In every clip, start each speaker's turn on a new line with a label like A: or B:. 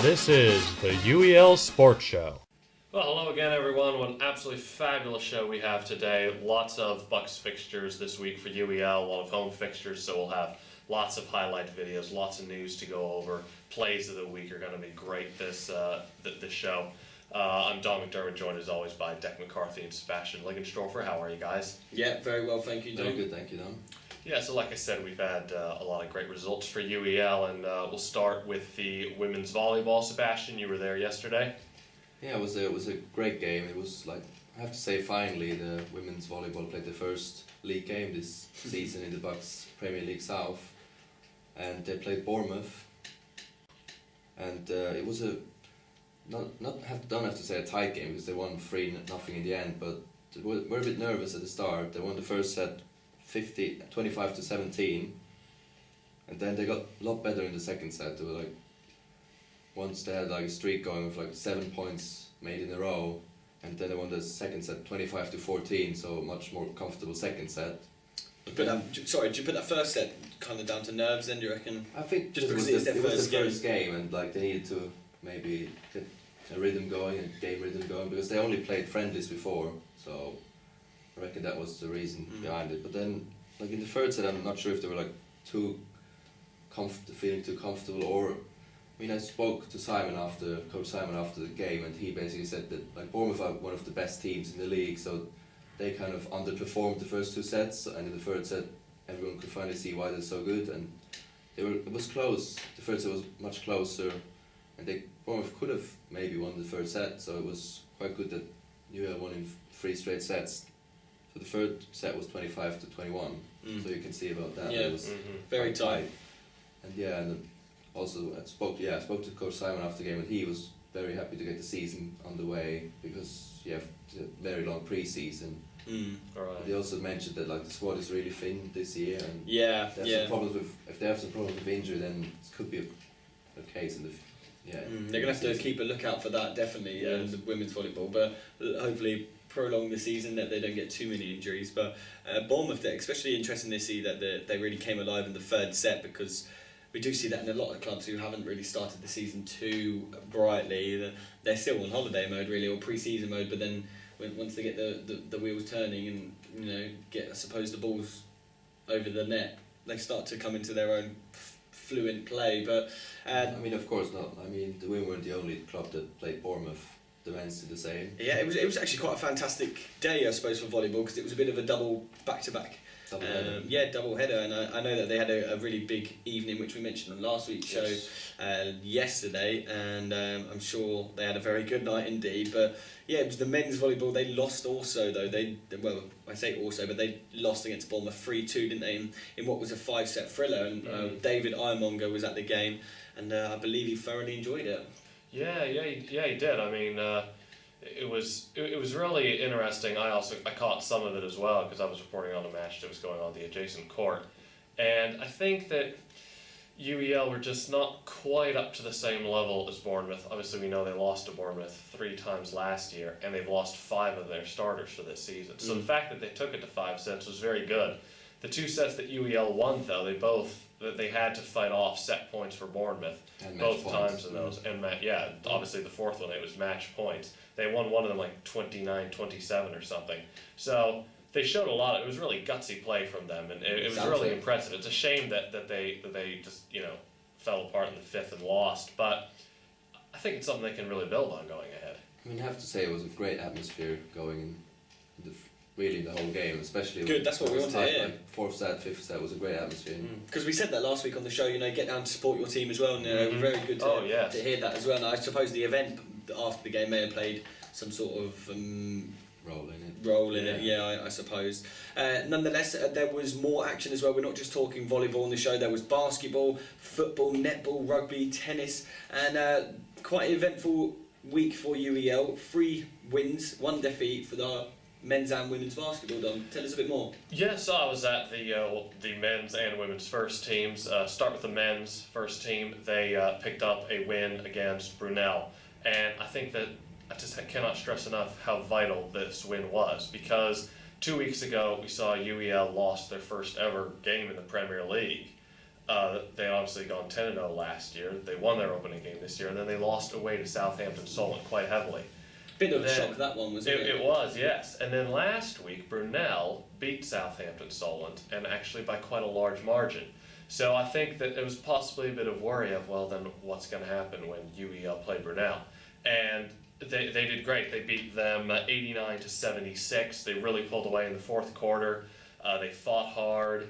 A: This is the UEL Sports Show.
B: Well, hello again, everyone. What an absolutely fabulous show we have today. Lots of Bucks fixtures this week for UEL, a lot of home fixtures, so we'll have lots of highlight videos, lots of news to go over. Plays of the week are going to be great this show. I'm Don McDermott, joined as always by Declan McCarthy and Sebastian Liggenstorfer. How are you guys?
C: Yeah, very well, thank you, Don.
D: Very good, thank you, Don.
B: Yeah, so like I said, we've had a lot of great results for UEL, and we'll start with the women's volleyball. Sebastian, you were there yesterday.
D: Yeah, it was a great game. It was like, I have to say, finally the women's volleyball played the first league game this season in the Bucks Premier League South, and they played Bournemouth, and it was a don't have to say a tight game because they won 3-0 in the end, but they were a bit nervous at the start. They won the first set 25-17, and then they got a lot better in the second set. They were like, once they had like a streak going with like 7 points made in a row, and then they won the second set 25-14, so a much more comfortable second set.
C: But sorry, did you put that first set kind of down to nerves then, do you reckon?
D: I think
C: Just
D: it was
C: because
D: the
C: it's their
D: first game, and like they needed to maybe get a rhythm going, a game rhythm going, because they only played friendlies before, so I reckon that was the reason behind it. But then, like in the third set, I'm not sure if they were like feeling too comfortable, or I mean, I spoke to Coach Simon after the game, and he basically said that like Bournemouth are one of the best teams in the league, so they kind of underperformed the first two sets, and in the third set, everyone could finally see why they're so good, and it was close. The third set was much closer, and Bournemouth could have maybe won the third set, so it was quite good that UEL won in 3 straight sets. So the third set was 25-21, so you can see about that.
C: Yeah,
D: it was
C: very tight.
D: And yeah, and also I spoke to Coach Simon after the game, and he was very happy to get the season underway because you have a very long pre-season.
B: Right.
D: They also mentioned that like the squad is really thin this year, and if they have some problems with injury, then it could be a case in the
C: they're gonna have to keep a lookout for that definitely. The women's volleyball, but hopefully prolong the season that they don't get too many injuries. But Bournemouth, especially interesting to see that they really came alive in the third set, because we do see that in a lot of clubs who haven't really started the season too brightly. They're still on holiday mode really, or pre-season mode, but then once they get the wheels turning and get, I suppose, the balls over the net, they start to come into their own fluent play. But
D: I mean, of course not. I mean, the women weren't the only club that played Bournemouth. The men's did the same.
C: Yeah, it was actually quite a fantastic day, I suppose, for volleyball, because it was a bit of a double back-to-back. Double header, and I know that they had a really big evening, which we mentioned on last week's show yesterday, and I'm sure they had a very good night indeed. But yeah, it was the men's volleyball. They lost also, though. I say also, but they lost against Bournemouth 3-2, didn't they, in what was a 5-set thriller, and David Ironmonger was at the game, and I believe he thoroughly enjoyed it.
B: Yeah, he did. I mean, it was really interesting. I caught some of it as well because I was reporting on a match that was going on the adjacent court, and I think that UEL were just not quite up to the same level as Bournemouth. Obviously, we know they lost to Bournemouth 3 times last year, and they've lost 5 of their starters for this season. So the fact that they took it to 5 sets was very good. The 2 sets that UEL won, though, they had to fight off set points for Bournemouth both times in those. And obviously the fourth one, it was match points. They won one of them like 29-27 or something. So they showed a lot. It was really gutsy play from them, and it was really impressive. It's a shame that they just fell apart in the fifth and lost, but I think it's something they can really build on going ahead.
D: I mean, I have to say it was a great atmosphere going in the whole game, especially
C: good. That's what we want to hear.
D: Like fourth set, fifth set was a great atmosphere.
C: Because we said that last week on the show. Get down to support your team as well, and very good to hear that as well. And I suppose the event after the game may have played some sort of role in it. I suppose. Nonetheless, there was more action as well. We're not just talking volleyball on the show. There was basketball, football, netball, rugby, tennis, and quite an eventful week for UEL. 3 wins, 1 defeat for the men's and women's basketball. Don, tell us a bit more.
B: Yes, I was at the men's and women's first teams. Start with the men's first team. They picked up a win against Brunel, and I think that I just cannot stress enough how vital this win was, because 2 weeks ago we saw UEL lost their first ever game in the Premier League They obviously gone 10-0 last year. They won their opening game this year, and then they lost away to Southampton Solent quite heavily.
C: Bit of a shock that one, wasn't it?
B: It was, yes. And then last week, Brunel beat Southampton Solent, and actually by quite a large margin. So I think that it was possibly a bit of worry of, well, then what's going to happen when UEL play Brunel? And they did great. They beat them 89-76. They really pulled away in the fourth quarter. They fought hard.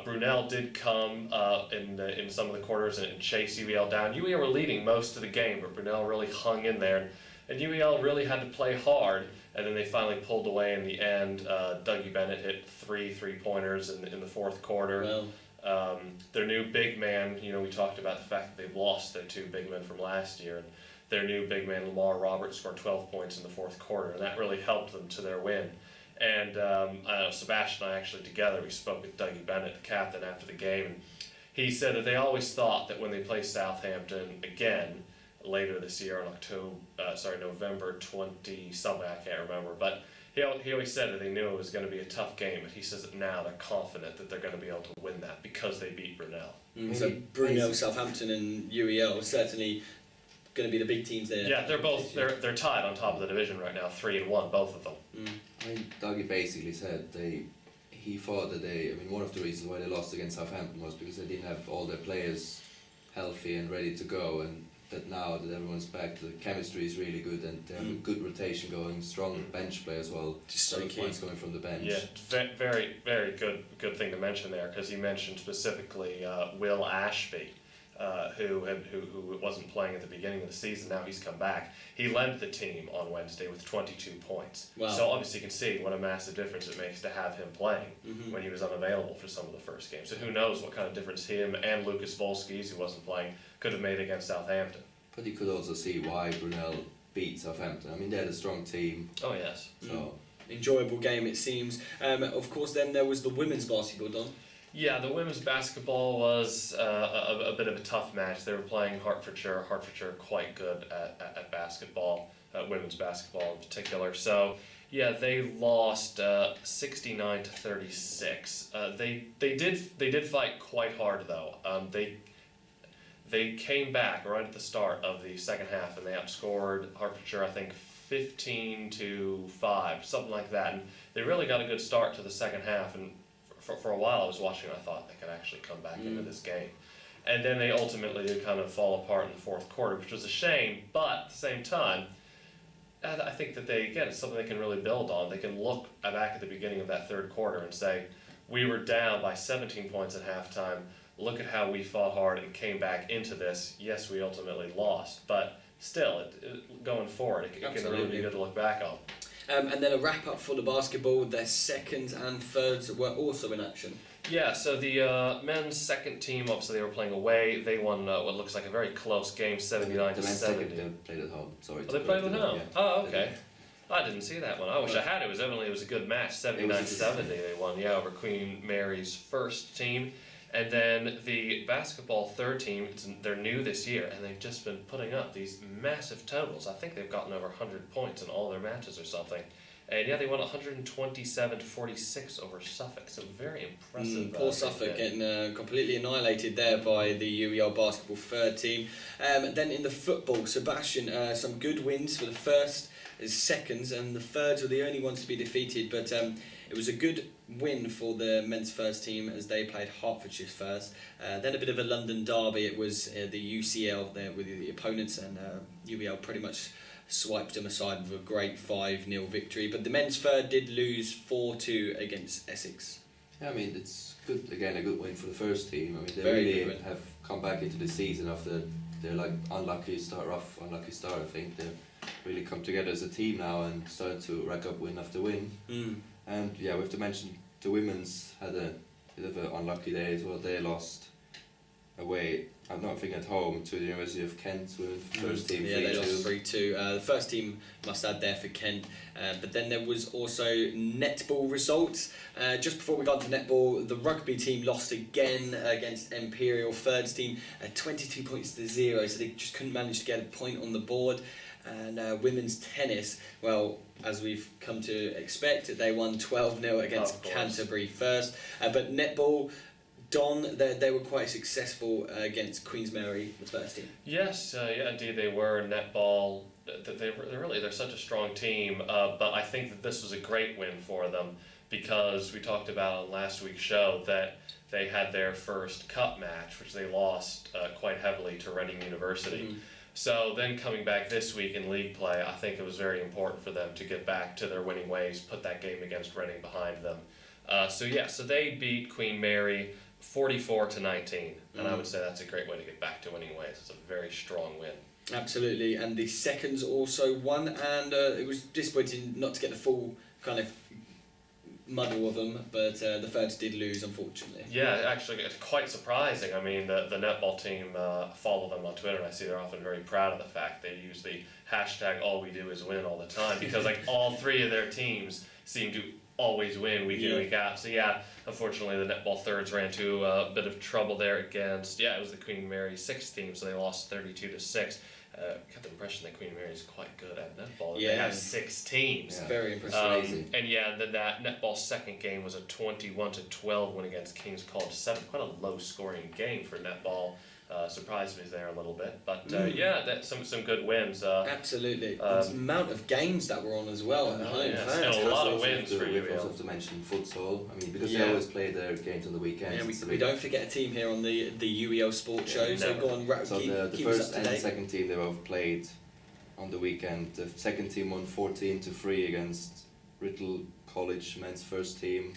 B: Brunel did come in some of the quarters and chase UEL down. UEL were leading most of the game, but Brunel really hung in there. And UEL really had to play hard, and then they finally pulled away in the end. Dougie Bennett hit 3 3-pointers in the fourth quarter.
C: Wow.
B: Their new big man, we talked about the fact that they lost their 2 big men from last year. And their new big man, Lamar Roberts, scored 12 points in the fourth quarter, and that really helped them to their win. And Sebastian and I actually together, we spoke with Dougie Bennett, the captain, after the game, and he said that they always thought that when they play Southampton again later this year on November 20-something, I can't remember, but he always said that they knew it was going to be a tough game, but he says that now they're confident that they're going to be able to win that because they beat Brunel.
C: So Brunel, Southampton and UEL certainly going to be the big teams there.
B: Yeah, they're tied on top of the division right now, 3-1, both of them.
D: I mean, Dougie basically said he thought that one of the reasons why they lost against Southampton was because they didn't have all their players healthy and ready to go, and that now that everyone's back, the chemistry is really good, and they have a good rotation going, strong bench play as well.
C: Just so
D: points coming from the bench.
B: Yeah, very, very good thing to mention there, because he mentioned specifically Will Ashby, who wasn't playing at the beginning of the season. Now he's come back. He led the team on Wednesday with 22 points.
C: Wow.
B: So obviously you can see what a massive difference it makes to have him playing when he was unavailable for some of the first games. So who knows what kind of difference him and Lucas Volskis, who wasn't playing, could have made against Southampton.
D: But you could also see why Brunel beat Southampton. I mean, they're a strong team.
B: Oh yes.
D: So
C: enjoyable game, it seems. Of course, then there was the women's basketball, Don.
B: Yeah, the women's basketball was a bit of a tough match. They were playing Hertfordshire. Hertfordshire quite good at basketball, women's basketball in particular. So yeah, they lost 69-36. They did fight quite hard though. They came back right at the start of the second half, and they outscored Hertfordshire, I think, 15-5, something like that. And they really got a good start to the second half, and for a while I was watching, I thought they could actually come back into this game. And then they ultimately did kind of fall apart in the fourth quarter, which was a shame, but at the same time, I think that it's something they can really build on. They can look back at the beginning of that third quarter and say, we were down by 17 points at halftime. Look at how we fought hard and came back into this. Yes, we ultimately lost, but still, going forward, it can really be good to look back on.
C: And then a wrap-up for the basketball. Their seconds and thirds were also in action.
B: Yeah, so the men's second team, obviously they were playing away. They won what looks like a very close game, 79-70.
D: the men's second, they played at home. Sorry.
B: Oh, they played at home?
D: Yeah.
B: Oh, okay. I didn't see that one. I wish I had. It was a good match, 79-70 they won, over Queen Mary's first team. And then the basketball third team, they're new this year, and they've just been putting up these massive totals. I think they've gotten over 100 points in all their matches or something. And yeah, they won 127-46 over Suffolk, so very impressive.
C: Poor Suffolk getting completely annihilated there by the UEL basketball third team. Then in the football, Sebastian, some good wins for the first, seconds, and the thirds were the only ones to be defeated, but it was a good win for the men's first team as they played Hertfordshire's first. Then a bit of a London derby. It was the UCL there with the opponents, and UEL pretty much swiped them aside with a great 5-0 victory. But the men's third did lose 4-2 against Essex.
D: Yeah, I mean, it's good. Again, a good win for the first team. I mean, they
C: Very
D: really have come back into the season after their unlucky start. I think they've really come together as a team now and started to rack up win after win. And yeah, we have to mention the women's had a bit of an unlucky day as well. They lost away, I'm not thinking at home, to the University of Kent with first team 3-2.
C: Yeah, they lost 3-2. The first team must add there for Kent. But then there was also netball results. Just before we got to netball, the rugby team lost again against Imperial. Thirds team 22-0, so they just couldn't manage to get a point on the board. And women's tennis, well, as we've come to expect, they won 12-0 against Canterbury first. But netball, Don, they were quite successful against Queen's Mary, the first team.
B: Yes, yeah, indeed they were. Netball, they're such a strong team, but I think that this was a great win for them because we talked about on last week's show that they had their first cup match, which they lost quite heavily to Reading University. So then coming back this week in league play, I think it was very important for them to get back to their winning ways, put that game against Reading behind them. So they beat Queen Mary 44-19, and I would say that's a great way to get back to winning ways. It's a very strong win.
C: Absolutely, and the seconds also won, and it was disappointing not to get the full kind of muddle of them, but the thirds did lose, unfortunately.
B: Yeah, actually, it's quite surprising. I mean, the netball team, follow them on Twitter, and I see they're often very proud of the fact they use the hashtag #AllWeDoIsWin all the time, because like all three of their teams seem to always win week in, week out. So yeah, unfortunately the netball thirds ran into a bit of trouble there against, it was the Queen Mary 6 team, so they lost 32-6. Got the impression that Queen Mary is quite good at netball.
C: Yeah.
B: They have 6 teams.
C: Yeah. Very impressive.
B: And then that netball second game was a 21-12 win against King's College 7. Quite a low scoring game for netball. Surprised me there a little bit, but that's some good wins.
C: Absolutely. The amount of games that were on as well at home.
B: Yes, and a lot of wins for
D: We
B: UEL.
D: also have to mention futsal. I mean, because they always play their games on the weekends.
C: Yeah, we don't forget a team here on the UELSports Show. So go on,
D: the first and second team they both played on the weekend. The second team won 14-3 against Riddle College men's first team.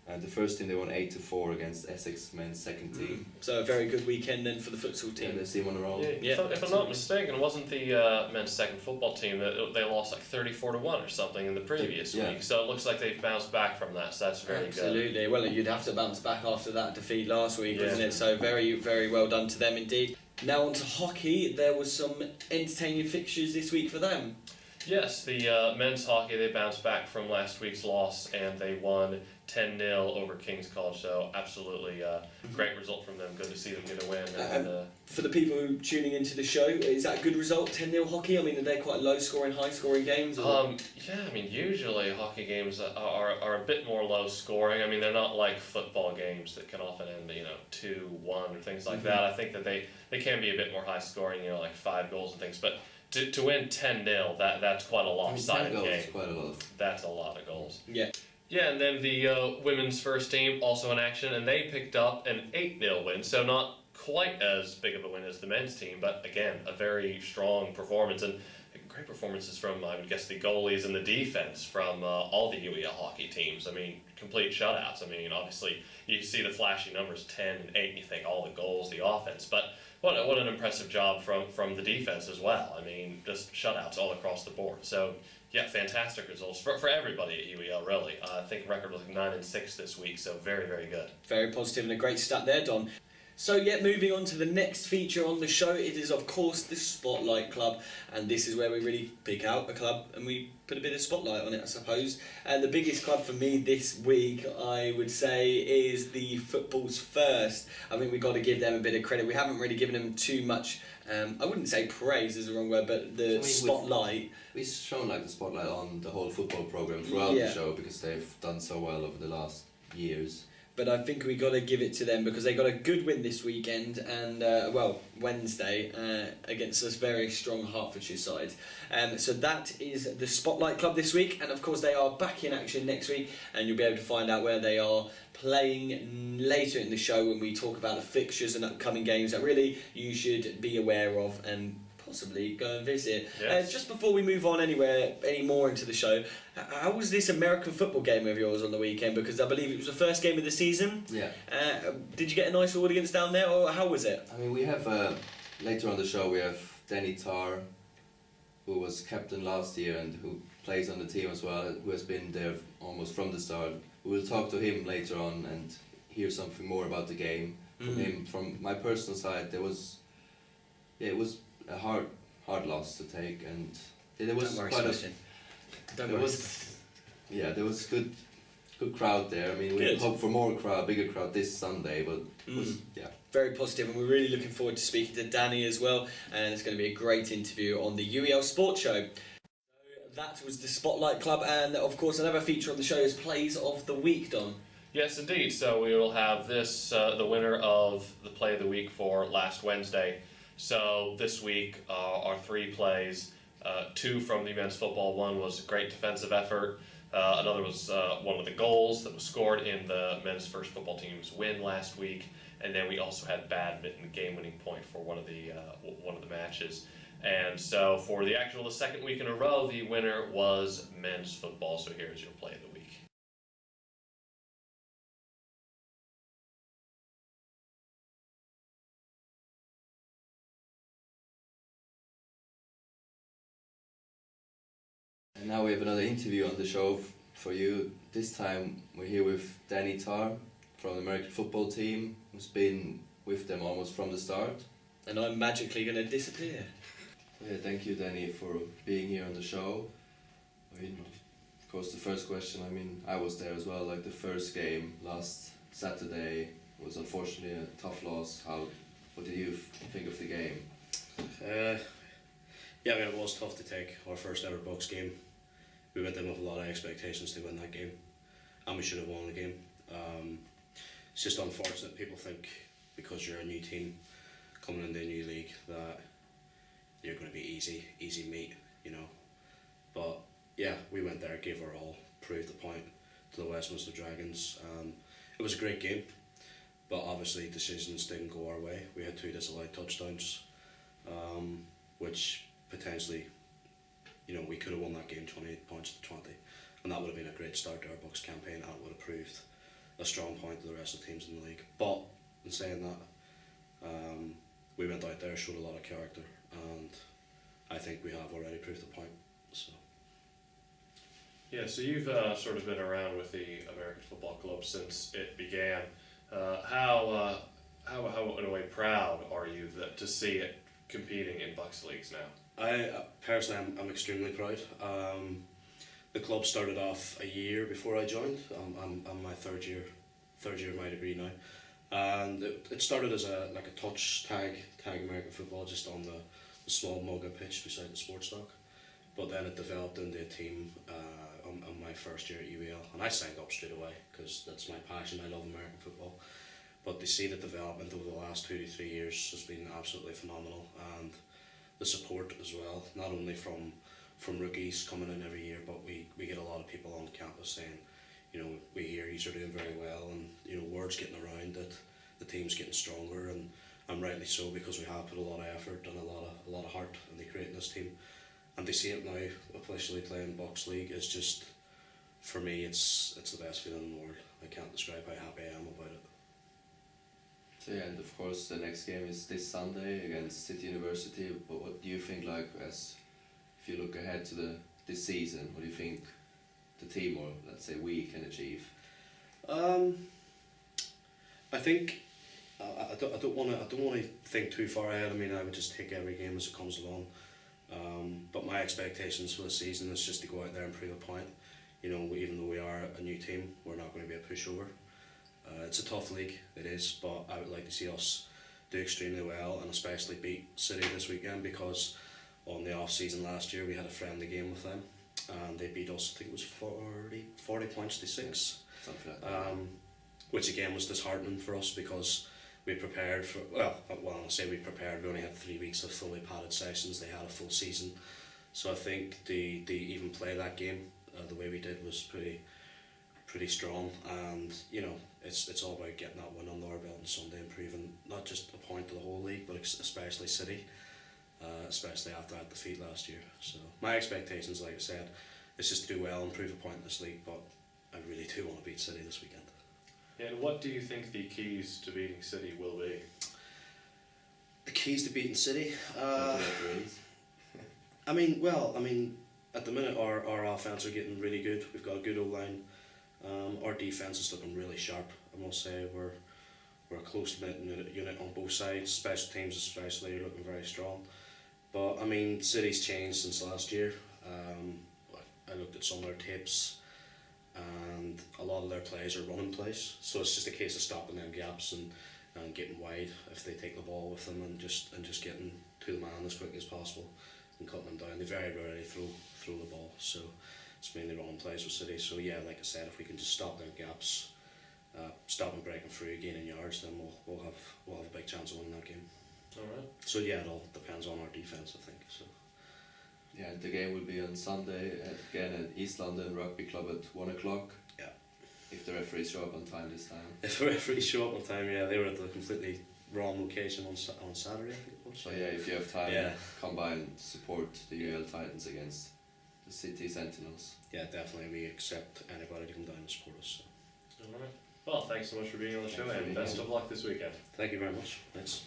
D: And the first team they won 8-4 against Essex men's second team.
C: So a very good weekend then for the futsal team.
D: Yeah, they see one in a row.
B: If I'm not mistaken, wasn't the men's second football team that they lost like 34-1 or something in the previous week? So it looks like they've bounced back from that. So that's very good.
C: Absolutely. Well, you'd have to bounce back after that defeat last week, wasn't it? So very, very well done to them indeed. Now on to hockey. There was some entertaining fixtures this week for them.
B: Yes, the men's hockey, they bounced back from last week's loss and they won 10-0 over King's College, so absolutely great result from them. Good to see them get a win. And,
C: for the people who tuning into the show, is that a good result, 10-0 hockey? I mean, are they quite low-scoring, high-scoring games?
B: Usually hockey games are a bit more low-scoring. I mean, they're not like football games that can often end, 2-1 or things like that. I think that they can be a bit more high-scoring, like 5 goals and things, but to win 10-0, that's quite a lopsided game.
D: Is quite a lot.
B: That's a lot of goals.
C: Yeah.
B: Yeah, and then the women's first team also in action, and they picked up an 8-0 win, so not quite as big of a win as the men's team, but again, a very strong performance, and great performances from, I would guess, the goalies and the defense from all the UEL hockey teams. I mean, complete shutouts. I mean, obviously, you see the flashy numbers 10 and 8, and you think all the goals, the offense, but what an impressive job from the defense as well. I mean, just shutouts all across the board. So, yeah, fantastic results for everybody at UEL, really. I think record was 9-6 this week, so very, very good.
C: Very positive and a great stat there, Don. So moving on to the next feature on the show, it is of course the Spotlight Club, and this is where we really pick out a club and we put a bit of spotlight on it, I suppose. And the biggest club for me this week, I would say, is the Football's First. I think we've got to give them a bit of credit. We haven't really given them too much, I wouldn't say praise is the wrong word, but spotlight.
D: We've shown the spotlight on the whole football programme throughout the show because they've done so well over the last years.
C: But I think we got to give it to them because they got a good win this weekend and Wednesday against this very strong Hertfordshire side. So that is the Spotlight Club this week, and of course they are back in action next week, and you'll be able to find out where they are playing later in the show when we talk about the fixtures and upcoming games that really you should be aware of and possibly go and visit.
B: Yes.
C: Just before we move on any more into the show, how was this American football game of yours on the weekend? Because I believe it was the first game of the season.
D: Yeah.
C: Did you get a nice audience down there, or how was it?
D: I mean, we have later on the show we have Danny Tarr, who was captain last year and who plays on the team as well, who has been there almost from the start. We will talk to him later on and hear something more about the game from him. From my personal side, it was a hard loss to take, and there was there was good crowd there. I mean, we hope for bigger crowd this Sunday, but it was,
C: very positive, and we're really looking forward to speaking to Danny as well, and it's going to be a great interview on the UELSports Show. So that was the Spotlight Club, and of course another feature on the show is Plays of the Week, Don.
B: Yes, indeed. So we will have this, the winner of the play of the week for last Wednesday. So this week, our 3 plays, 2 from the men's football. One was a great defensive effort. Another was one of the goals that was scored in the men's first football team's win last week. And then we also had badminton, game-winning point for one of the matches. And so for the second week in a row, the winner was men's football. So here's your play of the week.
D: And now we have another interview on the show for you. This time we're here with Danny Tarr from the American football team, who's been with them almost from the start.
C: And I'm magically going to disappear.
D: So yeah, thank you, Danny, for being here on the show. I mean, of course, the first question, I mean, I was there as well. Like the first game last Saturday was unfortunately a tough loss. What did you think of the game?
E: Yeah, I mean, it was tough to take our first ever Bucks game. We went in with a lot of expectations to win that game, and we should have won the game. It's just unfortunate people think because you're a new team coming into a new league that you're going to be easy meat, you know. But yeah, we went there, gave our all, proved the point to the Westminster Dragons. It was a great game, but obviously decisions didn't go our way. We had 2 disallowed touchdowns, which potentially, you know, we could have won that game 28 points to 20, and that would have been a great start to our Bucks campaign, and it would have proved a strong point to the rest of the teams in the league. But in saying that, we went out there, showed a lot of character, and I think we have already proved the point. So.
B: Yeah, so you've sort of been around with the American Football Club since it began. How in a way proud are you to see it competing in Bucks leagues now?
E: I personally, I'm extremely proud. The club started off a year before I joined. I'm my third year of my degree now, and it started as a touch tag American football just on the small Moga pitch beside the sports dock, but then it developed into a team on my first year at UEL, and I signed up straight away because that's my passion. I love American football, but to see the development over the last 2 to 3 years has been absolutely phenomenal, and the support as well, not only from rookies coming in every year, but we get a lot of people on campus saying, you know, we hear you're doing very well, and you know, word's getting around that the team's getting stronger, and rightly so, because we have put a lot of effort and a lot of heart into creating this team, and to see it now officially playing Bucks League is just, for me, it's the best feeling in the world. I can't describe how happy I am about it.
D: So yeah, and of course the next game is this Sunday against City University. But what do you think, like, if you look ahead to this season, what do you think the team, or let's say we, can achieve?
E: I think I don't want to think too far ahead. I mean, I would just take every game as it comes along. But my expectations for the season is just to go out there and prove a point. You know, even though we are a new team, we're not going to be a pushover. It's a tough league, it is, but I would like to see us do extremely well, and especially beat City this weekend, because on the off season last year we had a friendly game with them, and they beat us, I think it was 40 points to 6.
D: Something like that.
E: Which again was disheartening for us, because we prepared for, well I say we prepared, we only had 3 weeks of fully padded sessions, they had a full season, so I think they even play that game the way we did was pretty strong, and you know, it's all about getting that win on our belt on Sunday and proving not just a point to the whole league, but especially City, especially after that defeat last year. So my expectations, like I said, is just to do well and prove a point in this league, but I really do want to beat City this weekend.
B: And what do you think the keys to beating City will be?
E: The keys to beating City? I mean, at the minute our offense are getting really good. We've got a good O-line. Our defence is looking really sharp, I must say. We're a close-knit unit on both sides. Special teams especially are looking very strong. But I mean, City's changed since last year. I looked at some of their tapes, and a lot of their plays are running plays. So it's just a case of stopping them gaps and getting wide if they take the ball with them, and just getting to the man as quickly as possible and cutting them down. They very rarely throw the ball, so it's mainly running plays with City. So yeah, like I said, if we can just stop their gaps stopping, breaking free, gaining yards, then we'll have a big chance of winning that game.
B: All right.
E: So yeah, it all depends on our defence, I think. So.
D: Yeah, the game will be on Sunday again at East London Rugby Club at 1 o'clock.
E: Yeah.
D: If the referees show up on time this time.
E: If the referees show up on time, yeah, they were at the completely wrong location on Saturday, I think it was.
D: So yeah, if you have time,
E: Yeah.
D: come by and support the UEL Titans against the City Sentinels.
E: Yeah, definitely. We accept anybody to come down and support us. So.
B: All right. Well, thanks so much for being on the show,
D: Thanks for
B: and
D: being
B: best
D: on.
B: of luck this weekend.
E: Thank you very much. Thanks.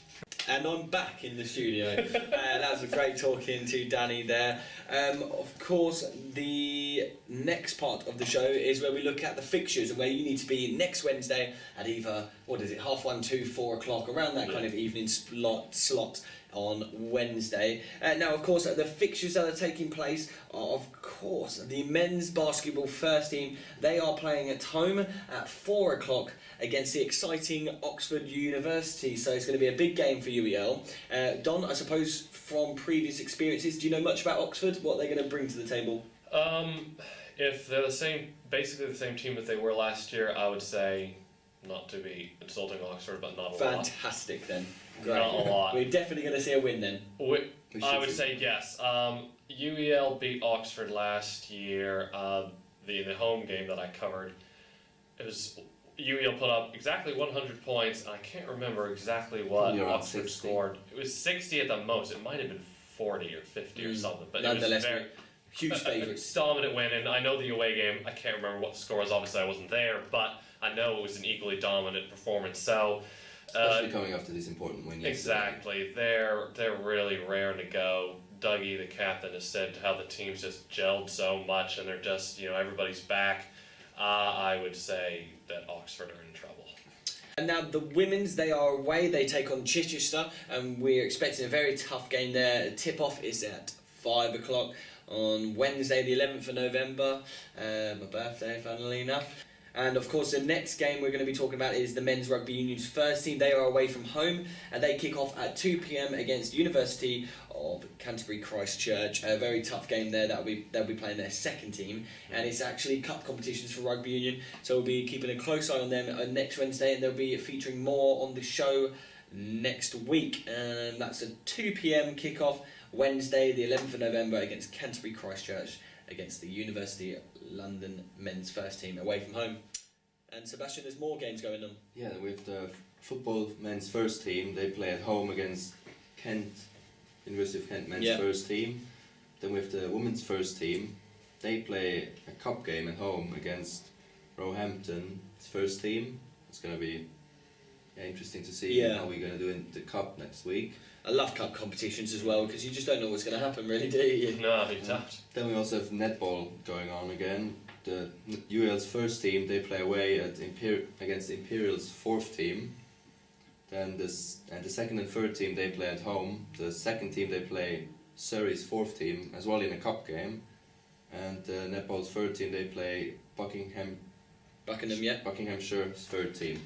C: And I'm back in the studio. That was a great talking to Danny there. Of course, the next part of the show is where we look at the fixtures and where you need to be next Wednesday at either, 1:30, 2, 4 o'clock, around that kind of evening slot on Wednesday. Now, of course, the fixtures that are taking place are, of course, the men's basketball first team. They are playing at home at 4 o'clock against the exciting Oxford University. So it's going to be a big game for UEL. Don, I suppose from previous experiences, do you know much about Oxford? What they're going to bring to the table?
B: If they're basically the same team that they were last year, I would say, not to be insulting Oxford, but not a lot.
C: Fantastic then. Great.
B: Not a lot.
C: We're definitely going to see a win then.
B: I would say yes. UEL beat Oxford last year. The home game that I covered, it was UEL put up exactly 100 points, and I can't remember exactly what
D: Probably around
B: Oxford
D: 60.
B: scored. It was 60 at the most. It might have been 40 or 50 or something, but it was
C: Nonetheless,
B: very
C: huge favourites.
B: dominant win. And I know the away game. I can't remember what the score was. Obviously, I wasn't there, but I know it was an equally dominant performance. So.
D: Especially coming after this important win.
B: Exactly. They're really raring to go. Dougie, the captain, has said how the team's just gelled so much, and they're just, everybody's back. I would say that Oxford are in trouble.
C: And now the women's, they are away. They take on Chichester, and we're expecting a very tough game there. Tip-off is at 5 o'clock on Wednesday, the 11th of November. My birthday, funnily enough. And of course, the next game we're going to be talking about is the men's rugby union's first team. They are away from home, and they kick off at 2 p.m. against University of Canterbury Christchurch. A very tough game there. They'll be playing their second team, and it's actually cup competitions for rugby union. So we'll be keeping a close eye on them next Wednesday, and they'll be featuring more on the show next week. And that's a 2 p.m. kick-off Wednesday, the 11th of November, against Canterbury Christchurch, against the University of London men's first team away from home. And Sebastian, there's more games going on.
D: Yeah, with the football men's first team, they play at home against Kent, University of Kent men's first team. Then with the women's first team, they play a cup game at home against Roehampton's first team. It's going to be interesting to see how we're going to do in the cup next week.
C: I love cup competitions as well, because you just don't know what's going to happen, really, do you?
B: No, you don't.
D: Then we also have netball going on again. The UEL's first team, they play away at against Imperial's fourth team. Then the second and third team, they play at home. The second team, they play Surrey's fourth team as well in a cup game. And netball's third team, they play Buckinghamshire's third team.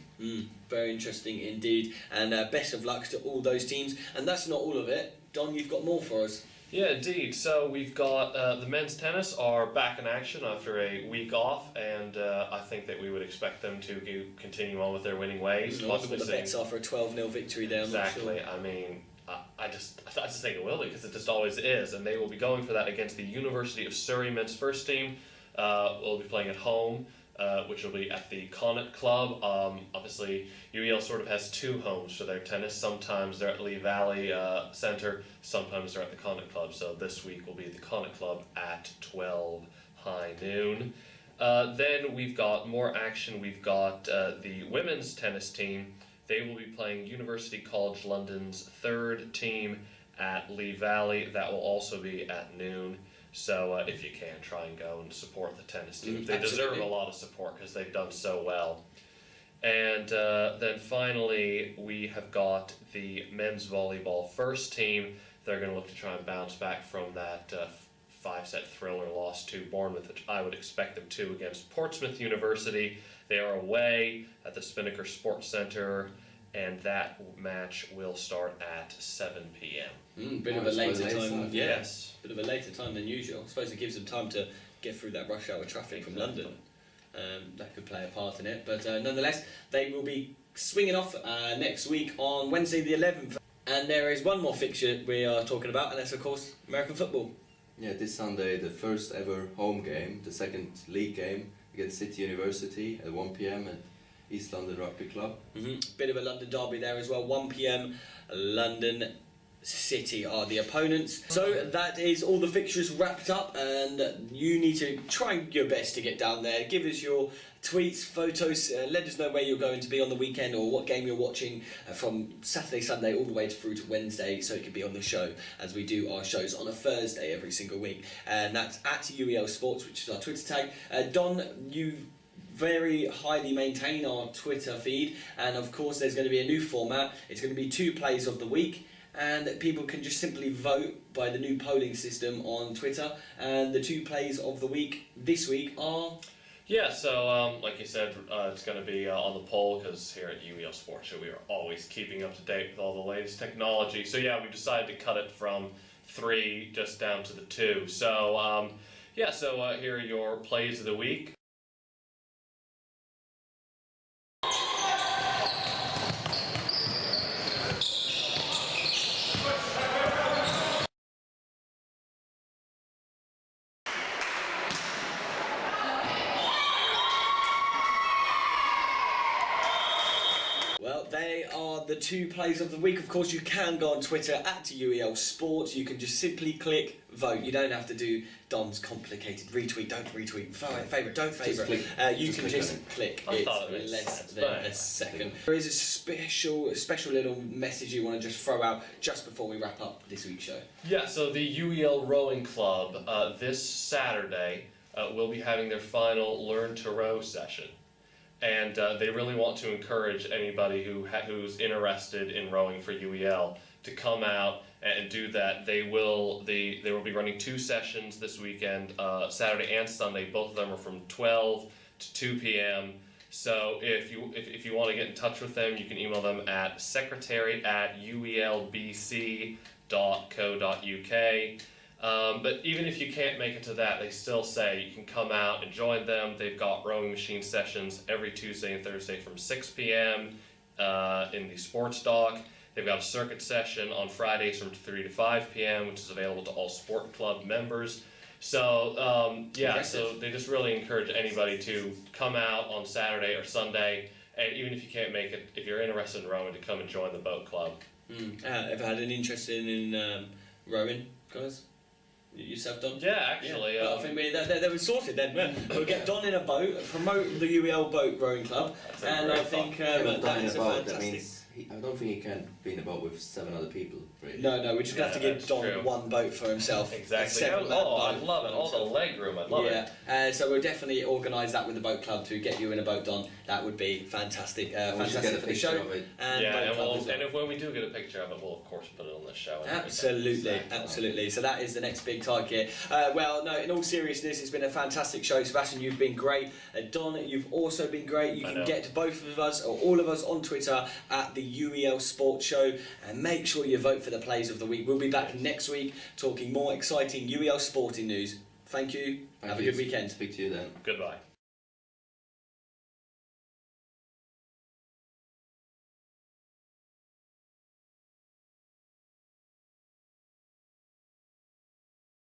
C: Very interesting indeed. And best of luck to all those teams. And that's not all of it. Don, you've got more for us.
B: Yeah, indeed. So we've got the men's tennis are back in action after a week off, and I think that we would expect them to continue on with their winning ways.
C: I wonder what the bets are for a 12-0 victory there.
B: Exactly.
C: I'm not sure.
B: I mean, I just think it will be, because it just always is, and they will be going for that against the University of Surrey men's first team. We'll be playing at home, which will be at the Connaught Club. Obviously, UEL sort of has two homes for their tennis. Sometimes they're at Lee Valley Centre, sometimes they're at the Connaught Club. So this week will be at the Connaught Club at 12 high noon. Then we've got more action. We've got the women's tennis team. They will be playing University College London's third team at Lee Valley. That will also be at noon. So if you can, try and go and support the tennis team. They deserve a lot of support because they've done so well. And then finally, we have got the men's volleyball first team. They're going to look to try and bounce back from that 5-set thriller loss to Bournemouth, which I would expect them to, against Portsmouth University. They are away at the Spinnaker Sports Centre, and that match will start at 7 p.m.
C: Bit of a later time.
B: Yes.
C: Bit of a later time than usual. I suppose it gives them time to get through that rush hour traffic from London. that could play a part in it. But nonetheless, they will be swinging off next week on Wednesday the 11th. And there is one more fixture we are talking about, and that's of course American football.
D: Yeah, this Sunday, the first ever home game, the second league game against City University at 1 p.m. at East London Rugby Club.
C: Bit of a London derby there as well. 1 p.m. London City are the opponents. So that is all the fixtures wrapped up, and you need to try your best to get down there. Give us your tweets, photos, let us know where you're going to be on the weekend or what game you're watching from Saturday, Sunday all the way through to Wednesday, so it could be on the show, as we do our shows on a Thursday every single week. And that's at UELSports, which is our Twitter tag. Don, you very highly maintain our Twitter feed, and of course there's going to be a new format. It's going to be 2 plays of the week, and people can just simply vote by the new polling system on Twitter. And the 2 plays of the week this week are...
B: Yeah, so like you said, it's going to be on the poll, because here at UEL Sports Show we are always keeping up to date with all the latest technology. So yeah, we decided to cut it from 3 just down to the 2. So here are your plays of the week.
C: Well, they are the 2 plays of the week. Of course, you can go on Twitter at UEL Sports. You can just simply click vote. You don't have to do Don's complicated retweet, don't retweet, favourite, don't favourite. You can just click it in less than a second. There is a special little message you want to just throw out just before we wrap up this week's show.
B: Yeah, so the UEL Rowing Club this Saturday will be having their final Learn to Row session. And they really want to encourage anybody who's interested in rowing for UEL to come out and do that. They will be running 2 sessions this weekend, Saturday and Sunday. Both of them are from 12 to 2 p.m. So if you want to get in touch with them, you can email them at secretary@uelbc.co.uk. But even if you can't make it to that, they still say you can come out and join them. They've got rowing machine sessions every Tuesday and Thursday from 6 p.m. In the sports dock. They've got a circuit session on Fridays from 3 to 5 p.m., which is available to all sport club members. So, so they just really encourage anybody to come out on Saturday or Sunday, and even if you can't make it, if you're interested in rowing, to come and join the boat club.
C: Ever had an interest in rowing, guys? Yourself, Don?
B: Yeah, actually.
C: Well, I think they were sorted then. We'll get Don in a boat, promote the UEL Boat Rowing Club, and I think that's fantastic.
D: I don't think he can be in a boat with 7 other people, really.
C: No, we're just going to have to give Don 1 boat for himself.
B: Exactly. I love it. All the leg room, I love it.
C: So we'll definitely organise that with the boat club to get you in a boat, Don. That would be fantastic. Fantastic for the show.
B: And when we do get a picture of it, we'll of course put it on the show.
C: Absolutely. So that is the next big target. In all seriousness, it's been a fantastic show. Sebastian, you've been great. Don, you've also been great. You can get both of us, or all of us, on Twitter at the UEL Sports Show, and make sure you vote for the plays of the week. We'll be back next week talking more exciting UEL sporting news. Thank you. Have a good weekend.
D: Speak to you then.
B: Goodbye.